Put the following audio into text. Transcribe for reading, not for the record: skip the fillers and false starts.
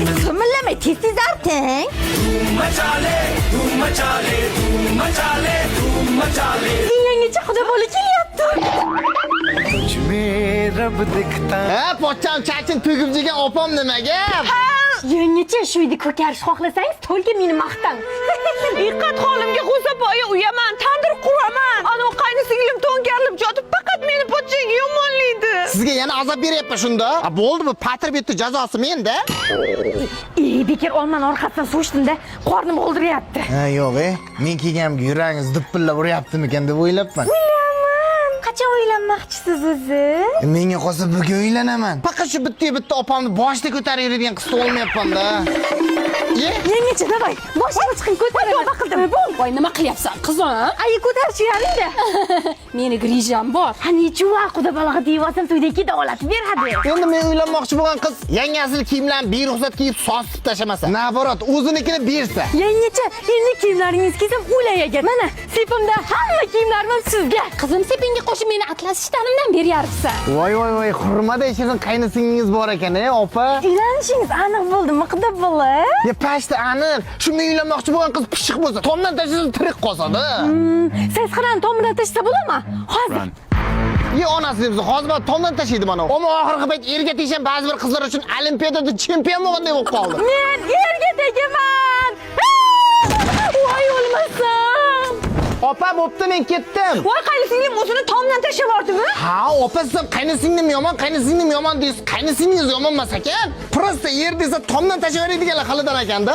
Kımıldama tezsiz artık. Yengeci kuda balı kelyapti. रब दिखता Ha, pochcham chachin tugib jegan opam nimaga? Yengeci shu uyni ko'karish xohlasangiz to'lga meni maqtang. Diqqat holimga g'o'zapoya uyaman, tandir quraman. Ana qaynisi-singlim to'nkarilib jotib, faqat meni pochchaga yomonlaydi. Sizga yana azob beryapman shunda. Bo'ldi bu patr bitdi jazosi menda. Bekir olman orqasidan suv ichdim-da, qornim g'ildiryapti. Ha yo'q, men kelganimga yuragingiz duppillab uryaptimi-kan deb o'ylabman. Qachon uylanmoqchisiz o'zi? Menga qolsa bugun uylanaman. Faqat shu bitta opamni boshida ko'tarib yuradigan qiz olmayapman-da. Yengechi, davay, boshimni chiqing ko'taraman. Nima qildim? Voy, nima qilyapsan, qizim? Ayi ko'tarib yuring-da. Meni grijam bor. Qani chuva quda balog'i deysam to'ydagi davolatib beradi. Endi men uylanmoqchi bo'lgan qiz yangasini kiyimlarni beruxsat kiyib sosib tashamasa, naborat o'zinikini bersa. Yengechi, endi kiyimlaringiz kiysam o'layaga. Mana, sepimda hamma kiyimlarim sizga. Qizim, sepingga qo'shib meni atlas ishtanimdan beryapsan. Voy, hurmada shirin qaynisingiz bor ekan, opa. Uylanishingiz aniq bo'ldimi, quda bola? Ya pashta aniq. Shunga uylanmoqchi bo'lgan qiz pishiq bo'lsa, tomdan tashlasa tirik qolsa-da. Siz qani tomdan tashlasa bo'ladimi? Hozir. Ye onasi debsiz, hozir men tomdan tashlaydi mana. Ammo oxirgi payt erga tegsam ba'zi bir qizlar uchun olimpiadada chempion bo'lganday bo'lib qoldi. Men erga tegaman. Voy o'lmasam. Opa, bo'pti, men ketdim. Voy qaynisi-singlim o'zini tomdan tashlab yubordimi? Ha, opa, siz qaynisinglim yomon deysiz. Qaynisingiz yomon emas ekan. Prosta yer desa tomdan tashlab yuboradiganlar xalidan ekanda.